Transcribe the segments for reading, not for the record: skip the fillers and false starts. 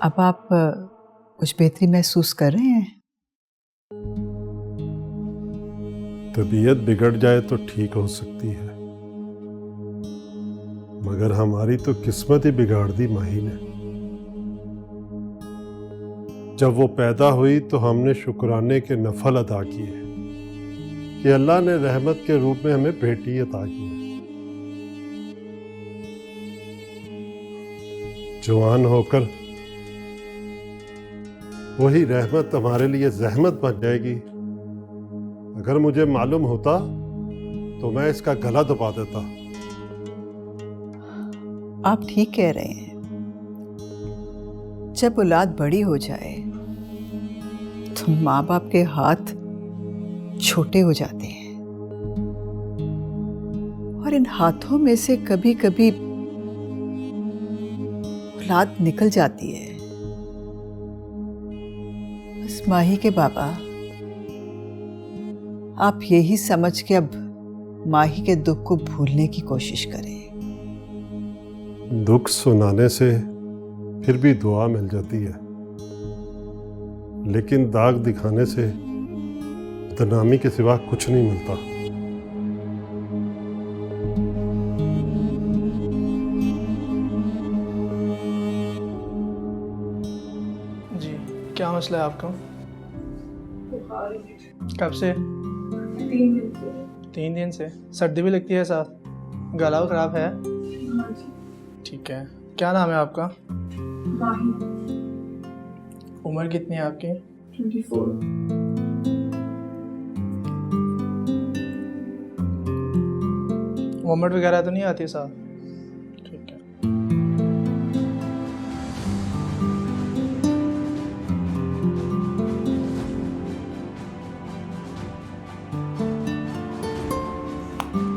अब आप कुछ बेहतरी महसूस कर रहे हैं? तबीयत बिगड़ जाए तो ठीक हो सकती है, मगर हमारी तो किस्मत ही बिगाड़ दी माही ने। जब वो पैदा हुई तो हमने शुक्राने के नफल अदा किए कि अल्लाह ने रहमत के रूप में हमें बेटी अता की। जवान होकर वही रहमत हमारे लिए जहमत बन जाएगी। अगर मुझे मालूम होता तो मैं इसका गला दबा देता। आप ठीक कह रहे हैं। जब औलाद बड़ी हो जाए तो माँ बाप के हाथ छोटे हो जाते हैं और इन हाथों में से कभी कभी औलाद निकल जाती है। बस माही के बाबा, आप यही समझ के अब माही के दुख को भूलने की कोशिश करें। दुख सुनाने से फिर भी दुआ मिल जाती है, लेकिन दाग दिखाने से बदनामी के सिवा कुछ नहीं मिलता। जी, क्या मसला है आपका? कब से? 3 दिन से। 3 दिन से? सर्दी भी लगती है साथ? गला खराब है? हाँ जी। ठीक है। क्या नाम है आपका? माही। उम्र कितनी है आपकी? 24। वॉमिट वगैरह तो नहीं आती साथ? ठीक है।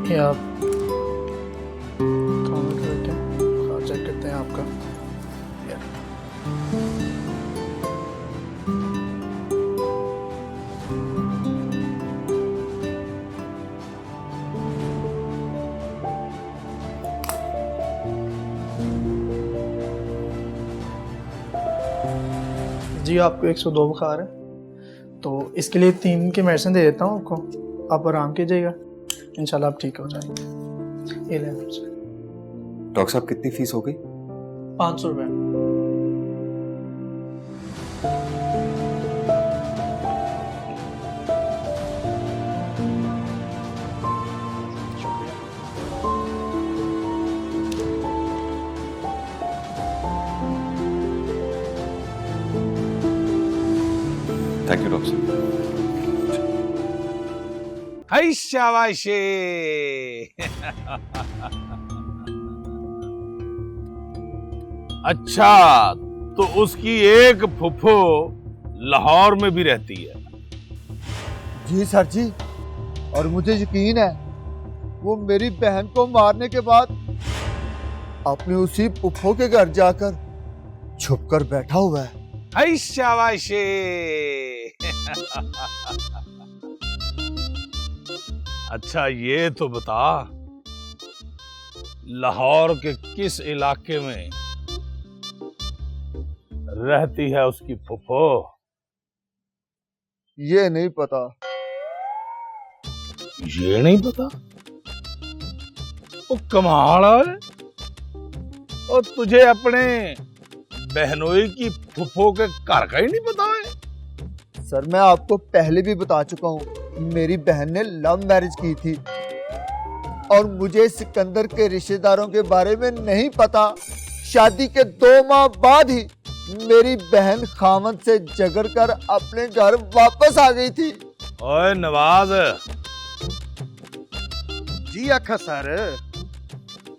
ये आप काउंट करके बुखार चेक करते हैं आपका। जी, आपको 102 बुखार है, तो इसके लिए 3 की मेडिसिन दे देता हूँ आपको। आप आराम कीजिएगा, इंशाल्लाह आप ठीक हो जाएंगे। ये लें आपसे। डॉक्टर साहब कितनी फीस हो गई? 500 रुपये। थैंक यू डॉक्टर साहब। हाय शाबाशे। अच्छा, तो उसकी एक फुफ्फो लाहौर में भी रहती है? जी सर जी, और मुझे यकीन है वो मेरी बहन को मारने के बाद अपने उसी फुफ्फो के घर जाकर छुपकर बैठा हुआ है। हाय शाबाशे। अच्छा, ये तो बता, लाहौर के किस इलाके में रहती है उसकी फुफ्फो? ये नहीं पता। ये नहीं पता? वो कमाल है। और तुझे अपने बहनोई की फुफ्फो के घर का ही नहीं पता है? सर, मैं आपको पहले भी बता चुका हूँ, मेरी बहन ने लव मैरिज की थी और मुझे सिकंदर के रिश्तेदारों के बारे में नहीं पता। शादी के 2 माह बाद ही मेरी बहन खामद से झगड़ कर अपने घर वापस आ गई थी। ओए नवाज। जी अखा सर।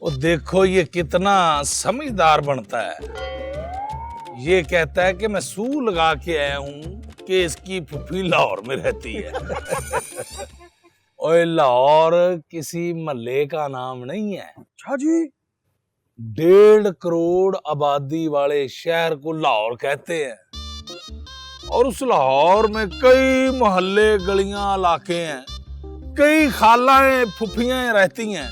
वो देखो ये कितना समझदार बनता है। ये कहता है कि मैं सू लगा के आया हूं कि इसकी फुफी लाहौर में रहती है। ओए, लाहौर किसी महल्ले का नाम नहीं है। अच्छा जी। 1.5 करोड़ आबादी वाले शहर को लाहौर कहते हैं और उस लाहौर में कई मोहल्ले, गलियां, इलाके हैं, कई खालाएं, फुफियां रहती हैं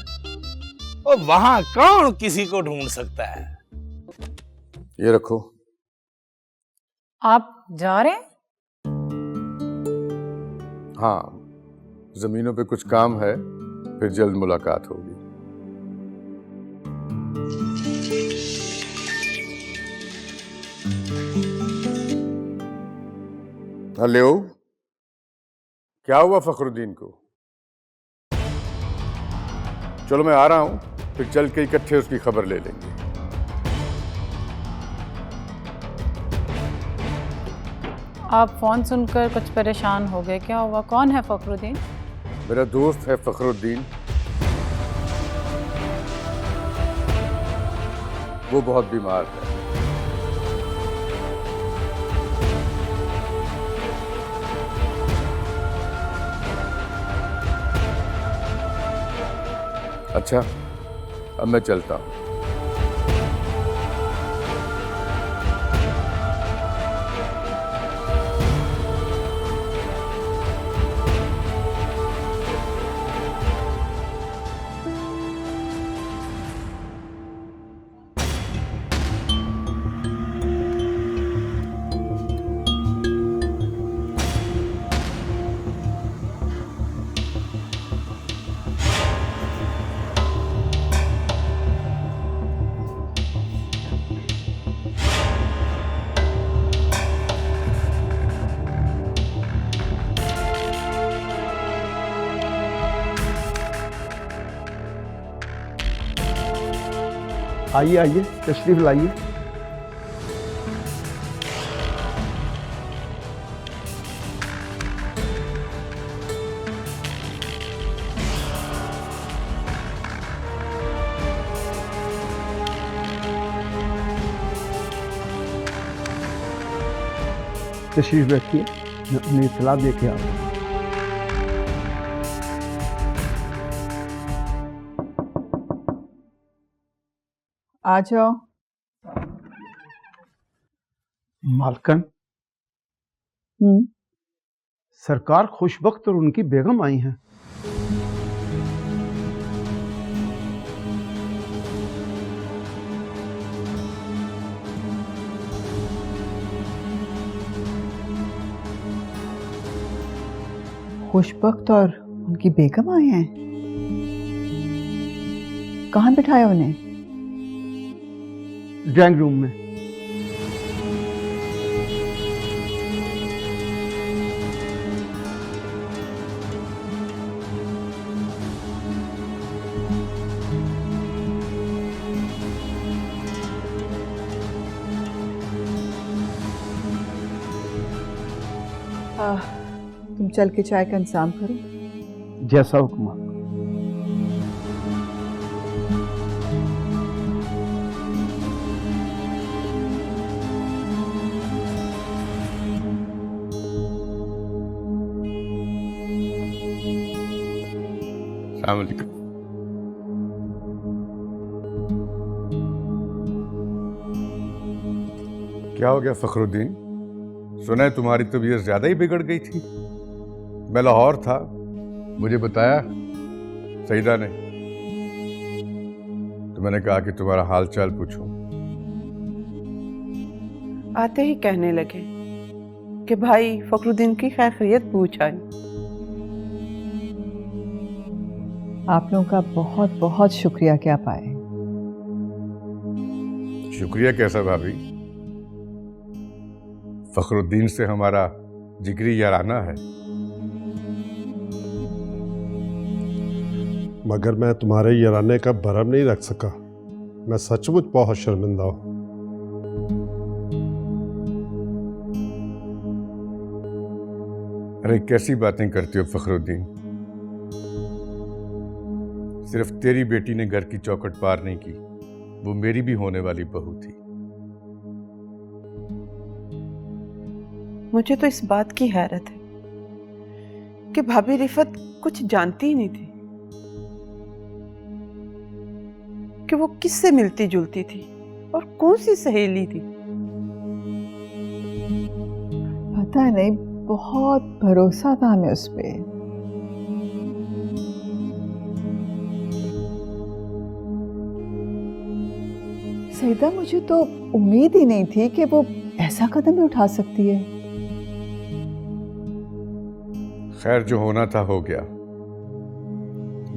और वहां कौन किसी को ढूंढ सकता है। ये रखो। आप जा रहे हैं? हाँ, जमीनों पे कुछ काम है, फिर जल्द मुलाकात होगी। हेलो, क्या हुआ फखरुद्दीन को? चलो मैं आ रहा हूं, फिर चल के इकट्ठे उसकी खबर ले लेंगे। आप फोन सुनकर कुछ परेशान हो गए, क्या हुआ? कौन है फखरुद्दीन? मेरा दोस्त है फखरुद्दीन, वो बहुत बीमार है। अच्छा, अब मैं चलता हूं। आइए आइए, तशरीफ लाइए। तशरीफ रखिए, मैं उन्हें इत्तला दे के आता हूँ। आ जाओ। मालकन, सरकार खुशबख्त और उनकी बेगम आई हैं। खुशबख्त और उनकी बेगम आए हैं? कहाँ बिठाया उन्हें? ड्राइंग रूम में। तुम चल के चाय का इंतजाम करो। जैसा हुक्म। अस्सलाम वालेकुम। क्या हो गया फखरुद्दीन? सुना है तुम्हारी तबीयत ज्यादा ही बिगड़ गई थी। मैं लाहौर था, मुझे बताया सईदा ने, तो मैंने कहा कि तुम्हारा हाल चाल पूछूं। आते ही कहने लगे कि भाई फखरुद्दीन की खैर खैरियत पूछ आई। आप लोगों का बहुत बहुत शुक्रिया कि आप आए। शुक्रिया कैसा भाभी? फखरुद्दीन से हमारा जिगरी याराना है। मगर मैं तुम्हारे याराने का भरम नहीं रख सका। मैं सचमुच बहुत शर्मिंदा हूं। अरे कैसी बातें करते हो फखरुद्दीन? सिर्फ तेरी बेटी ने घर की चौखट पार नहीं की, वो मेरी भी होने वाली बहू थी। मुझे तो इस बात की हैरत है कि भाभी रिफत कुछ जानती ही नहीं थी कि वो किससे मिलती जुलती थी और कौन सी सहेली थी। पता नहीं, बहुत भरोसा था हमें उस पे। सईदा, मुझे तो उम्मीद ही नहीं थी कि वो ऐसा कदम भी उठा सकती है? खैर, जो होना था हो गया।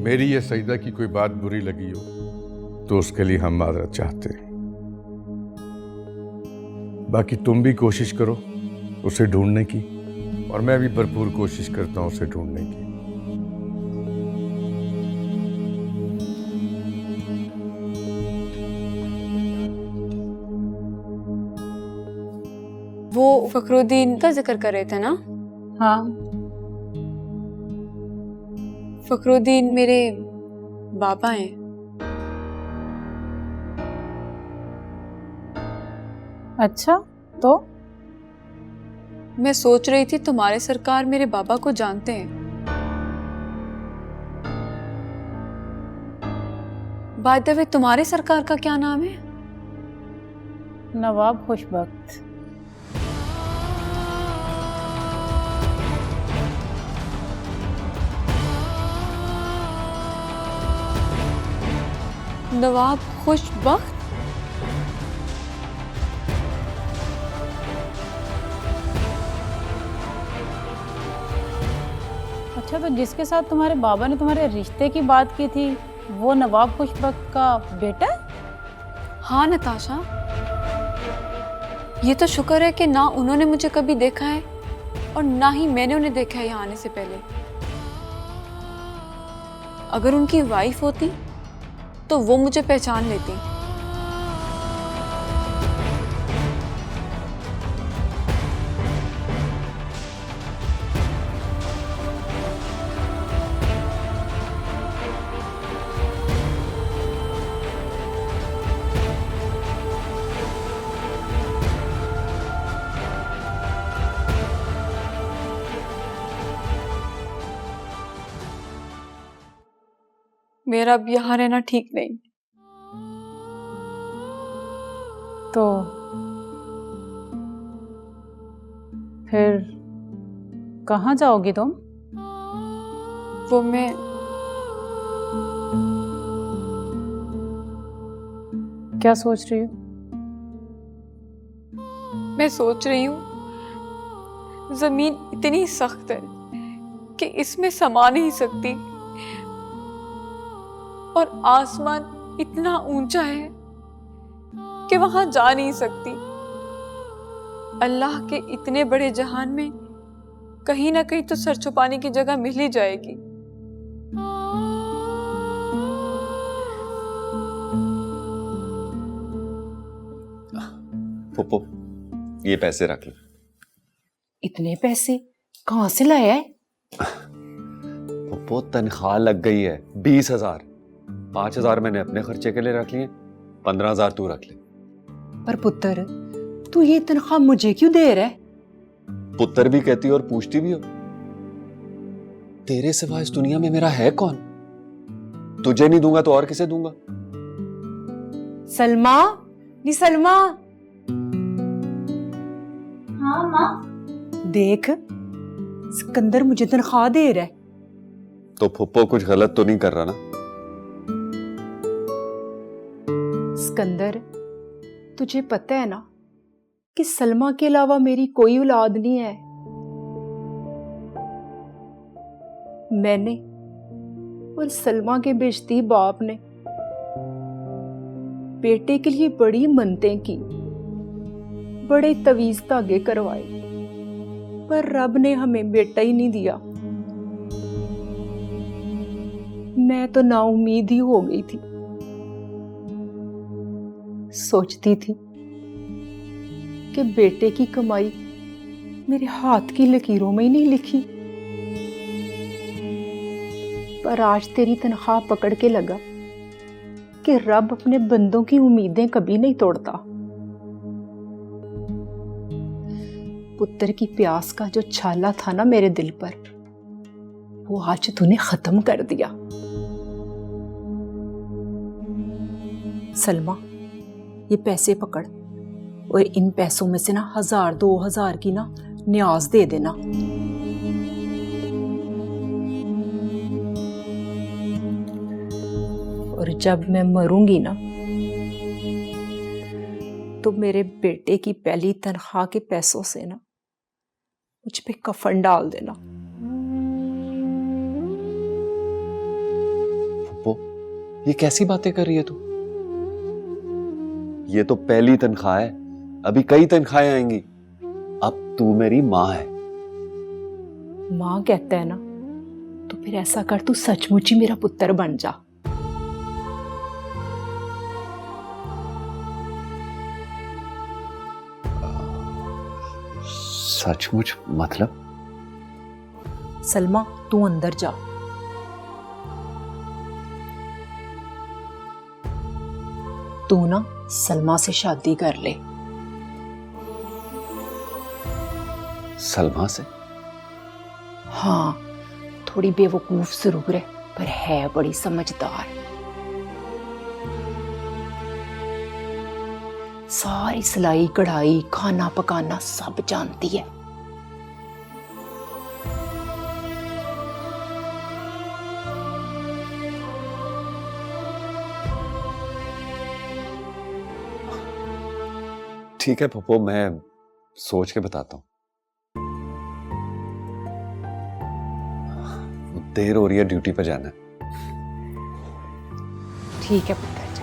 मेरी ये सईदा की कोई बात बुरी लगी हो तो उसके लिए हम माजरत चाहते हैं। बाकी तुम भी कोशिश करो उसे ढूंढने की, और मैं भी भरपूर कोशिश करता हूं उसे ढूंढने की। वो फखरुद्दीन का जिक्र कर रहे थे ना? हाँ। फखरुद्दीन मेरे बाबा हैं। अच्छा, तो मैं सोच रही थी तुम्हारे सरकार मेरे बाबा को जानते हैं। बाय द वे, तुम्हारे सरकार का क्या नाम है? नवाब खुशबख्त। नवाब खुशबख्त? अच्छा, तो जिसके साथ तुम्हारे बाबा ने तुम्हारे रिश्ते की बात की थी वो नवाब खुशबख्त का बेटा है? हाँ नताशा, ये तो शुक्र है कि ना उन्होंने मुझे कभी देखा है और ना ही मैंने उन्हें देखा है यहाँ आने से पहले। अगर उनकी वाइफ होती तो वो मुझे पहचान लेती। मेरा अब यहाँ रहना ठीक नहीं। तो फिर कहाँ जाओगी तुम? वो मैं क्या सोच रही हो? मैं सोच रही हूँ जमीन इतनी सख्त है कि इसमें समा नहीं सकती, और आसमान इतना ऊंचा है कि वहां जा नहीं सकती। अल्लाह के इतने बड़े जहान में कहीं ना कहीं तो सर छुपाने की जगह मिल ही जाएगी। पप्पो, ये पैसे रख लो। इतने पैसे कहाँ से लाया है? पप्पो, तनख्वाह लग गई है 20,000। 5,000 मैंने अपने खर्चे के लिए रख लिए, 15,000 तू रख ले। पर पुत्र, तू ये तनख्वाह मुझे क्यों दे रहा है? पुत्र भी कहती हो और पूछती भी हो। तेरे सिवा इस दुनिया में मेरा है कौन? तुझे नहीं दूंगा तो और किसे दूंगा? सलमा, नी सलमा। हाँ माँ। देख, सिकंदर मुझे तनख्वाह दे रहा है। तो फुप्पो कुछ गलत तो नहीं कर रहा ना? सिकंदर, तुझे पता है ना कि सलमा के अलावा मेरी कोई औलाद नहीं है। मैंने और सलमा के बेइज्जती बाप ने बेटे के लिए बड़ी मन्नतें की, बड़े तवीज धागे करवाए, पर रब ने हमें बेटा ही नहीं दिया। मैं तो नाउम्मीद ही हो गई थी। सोचती थी कि बेटे की कमाई मेरे हाथ की लकीरों में ही नहीं लिखी, पर आज तेरी तनख्वाह पकड़ के लगा कि रब अपने बंदों की उम्मीदें कभी नहीं तोड़ता। पुत्र की प्यास का जो छाला था ना मेरे दिल पर, वो आज तूने खत्म कर दिया। सलमा, ये पैसे पकड़ और इन पैसों में से ना 1,000-2,000 की ना न्याज दे देना। और जब मैं मरूंगी ना तो मेरे बेटे की पहली तनख्वाह के पैसों से ना मुझ पे कफन डाल देना। पप्पो, ये कैसी बातें कर रही है तू? ये तो पहली तनख्वाह है, अभी कई तनख्वाहें आएंगी। अब तू मेरी माँ है। माँ कहता है ना, तो फिर ऐसा कर, तू सचमुच ही मेरा पुत्र बन जा। सचमुच मतलब? सलमा, तू अंदर जा। तू ना सलमा से शादी कर ले। सलमा से? हाँ, थोड़ी बेवकूफ जरूर है पर है बड़ी समझदार। सारी सिलाई कढ़ाई खाना पकाना सब जानती है। ठीक है पप्पो, मैं सोच के बताता हूँ। देर हो रही है, ड्यूटी पर जाना है। ठीक है पुत्र जी।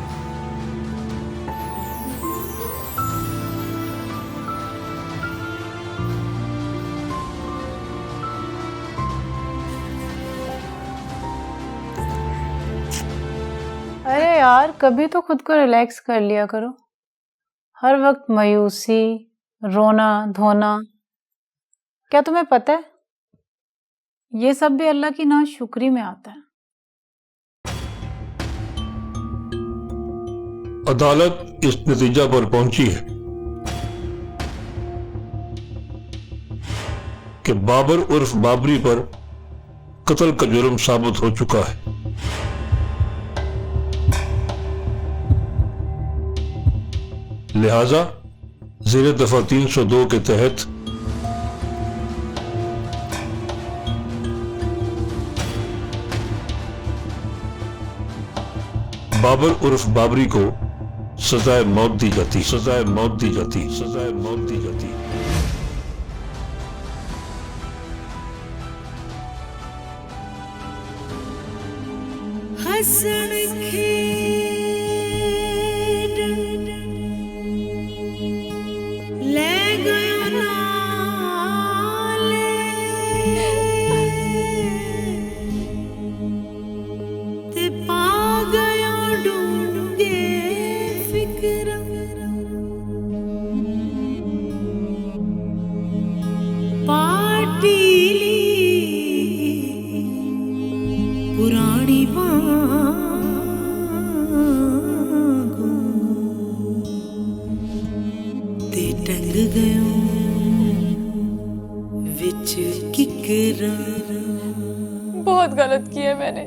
अरे यार, कभी तो खुद को रिलैक्स कर लिया करो। हर वक्त मायूसी, रोना धोना। क्या तुम्हें पता है, ये सब भी अल्लाह की नाशुक्री में आता है। अदालत इस नतीजा पर पहुंची है कि बाबर उर्फ बाबरी पर कत्ल का जुर्म साबित हो चुका है। लिहाजा ज़ेरे दफा 302 के तहत बाबर उर्फ बाबरी को सजाए मौत दी जाती, सजाए मौत दी जाती, सजाए मौत दी जाती। हसन खेड ले गयो नाले ते पा गयो डूंगे फिक्र पाटी पुरानी वांगू ते टंग गयो विच किकरा। बहुत गलत किया मैंने।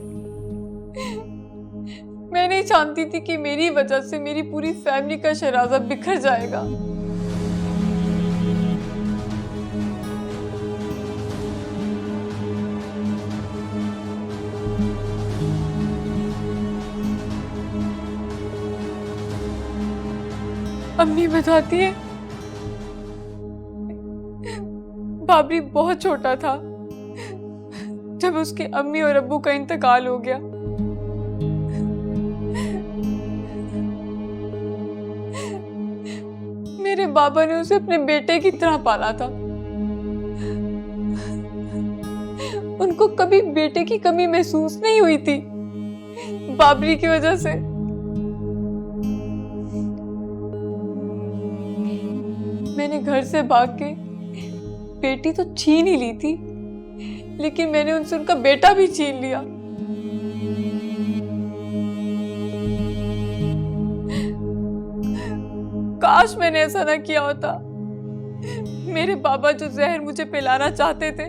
मैं नहीं जानती थी कि मेरी वजह से मेरी पूरी फैमिली का शराजा बिखर जाएगा। अम्मी बताती है बाबरी बहुत छोटा था जब उसके अम्मी और अब्बू का इंतकाल हो गया। मेरे बाबा ने उसे अपने बेटे की तरह पाला था। उनको कभी बेटे की कमी महसूस नहीं हुई थी बाबरी की वजह से। मैंने घर से भाग के बेटी तो छीन ही ली थी, लेकिन मैंने उनसे उनका बेटा भी छीन लिया। काश मैंने ऐसा ना किया होता। मेरे बाबा जो जहर मुझे पिलाना चाहते थे,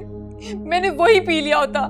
मैंने वही पी लिया होता।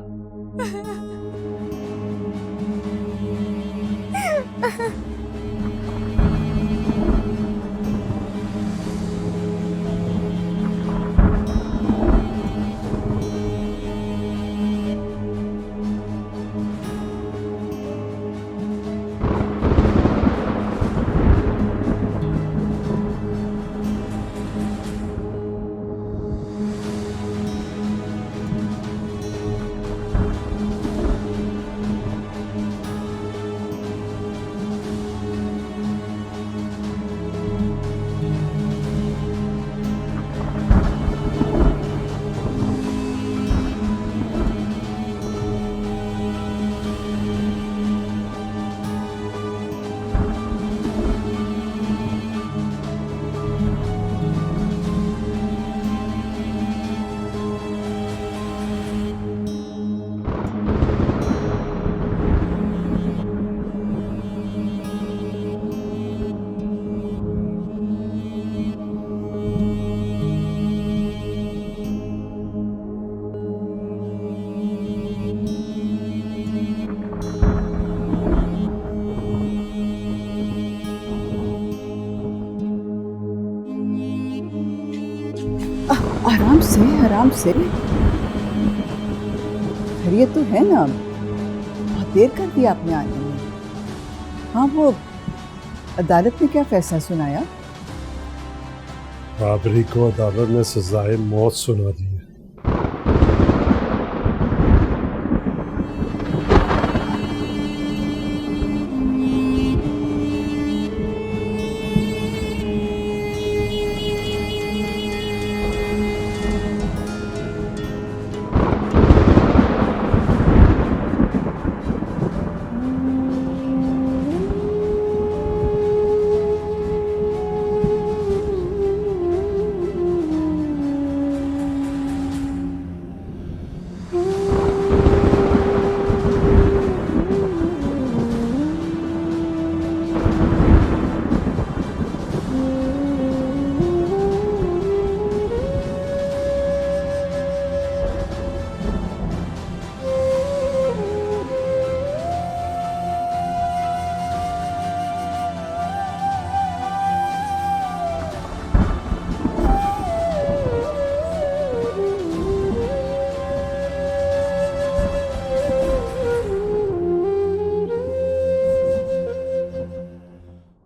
आराम से आराम से। खैरियत तो है ना? बहुत देर कर दिया आपने आने में। हाँ, वो अदालत ने क्या फैसला सुनाया? बाबरी को अदालत ने सजाए मौत सुना दी है।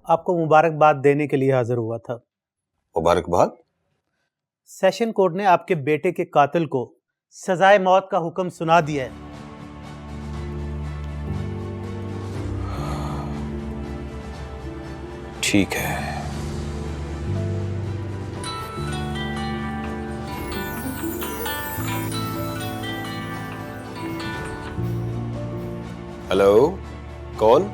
आपको मुबारकबाद देने के लिए हाजिर हुआ था। मुबारकबाद? सेशन कोर्ट ने आपके बेटे के कातिल को सजाए मौत का हुक्म सुना दिया है। ठीक है। हेलो, कौन?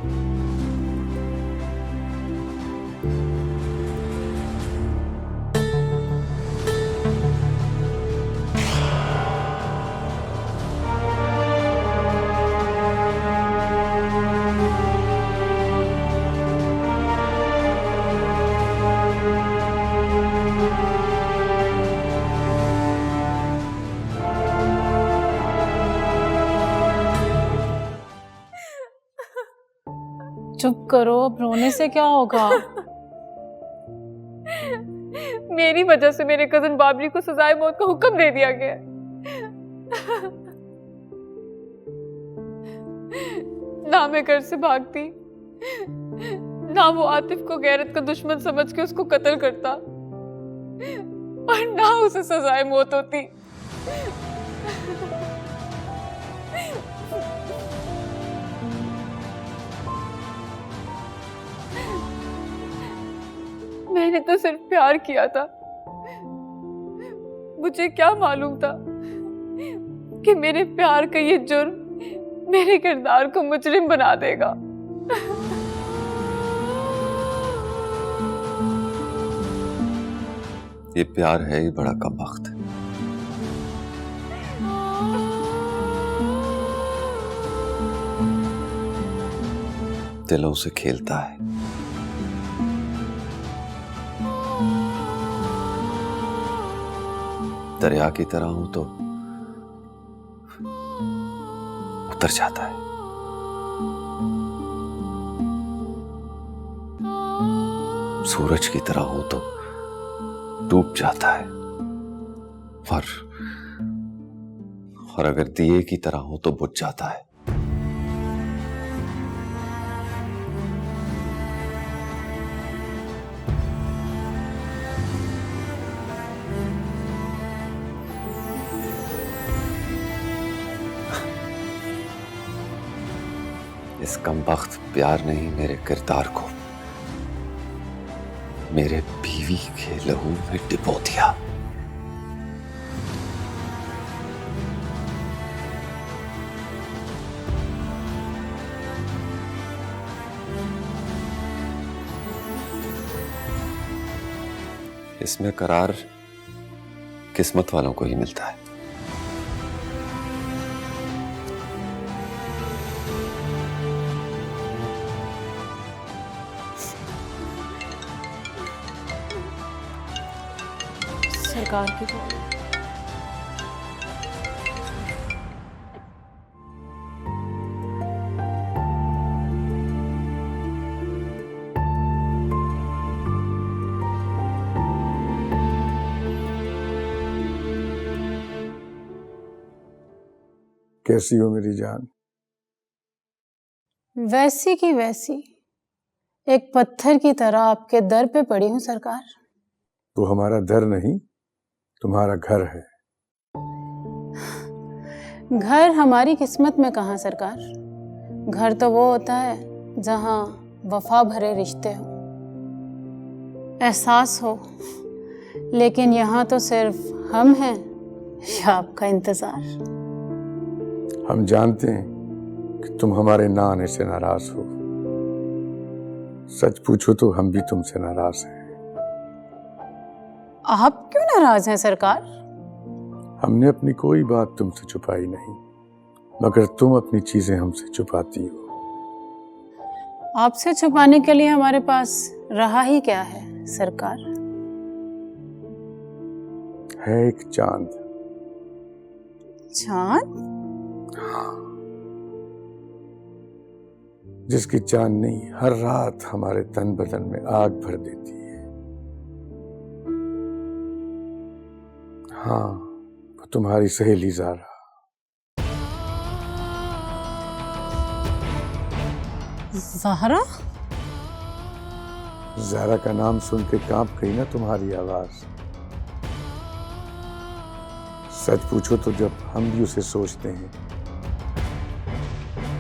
चुप करो, अब रोने से क्या होगा? मेरी वजह से मेरे कजन बाबरी को सजाए मौत का हुक्म दे दिया गया। ना मैं घर से भागती, ना वो आतिफ को गैरत का दुश्मन समझ के उसको कत्ल करता, और ना उसे सजाए मौत होती। मैंने तो सिर्फ प्यार किया था। मुझे क्या मालूम था कि मेरे प्यार का ये जुर्म मेरे किरदार को मुजरिम बना देगा। ये प्यार है ही बड़ा कमबख्त। दिलों से खेलता है। दरिया की तरह हूं तो उतर जाता है, सूरज की तरह हूं तो डूब जाता है, और अगर दिए की तरह हूं तो बुझ जाता है। इस कमबख्त प्यार ने ही मेरे किरदार को मेरे बीवी के लहू में डिपो दिया। इसमें करार किस्मत वालों को ही मिलता है। सरकार की तो कैसी हो मेरी जान? वैसी की वैसी, एक पत्थर की तरह आपके दर पे पड़ी हूँ सरकार। वो हमारा दर नहीं, तुम्हारा घर है। घर हमारी किस्मत में कहाँ सरकार। घर तो वो होता है जहाँ वफा भरे रिश्ते हो, एहसास हो, लेकिन यहाँ तो सिर्फ हम हैं या आपका इंतजार। हम जानते हैं कि तुम हमारे ना आने से नाराज हो। सच पूछो तो हम भी तुमसे नाराज हैं। आप क्यों नाराज हैं सरकार? हमने अपनी कोई बात तुमसे छुपाई नहीं, मगर तुम अपनी चीजें हमसे छुपाती हो। आपसे छुपाने के लिए हमारे पास रहा ही क्या है सरकार? है एक चांद। चांद? हाँ, जिसकी चांदनी हर रात हमारे तन बदन में आग भर देती है। हाँ, वो तुम्हारी सहेली ज़ारा। ज़ारा? ज़ारा का नाम सुन के कांप गई ना तुम्हारी आवाज। सच पूछो तो जब हम भी उसे सोचते हैं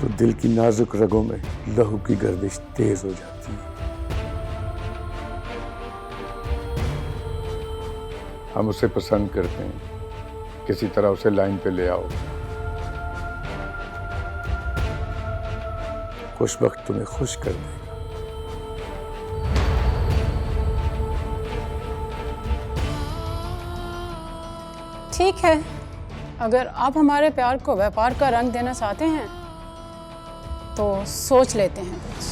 तो दिल की नाजुक रगों में लहू की गर्दिश तेज हो जाती है। हम उसे पसंद करते हैं, किसी तरह उसे लाइन पे ले आओ। कुछ वक्त तुम्हें खुश कर देगा। ठीक है, अगर आप हमारे प्यार को व्यापार का रंग देना चाहते हैं तो सोच लेते हैं कुछ।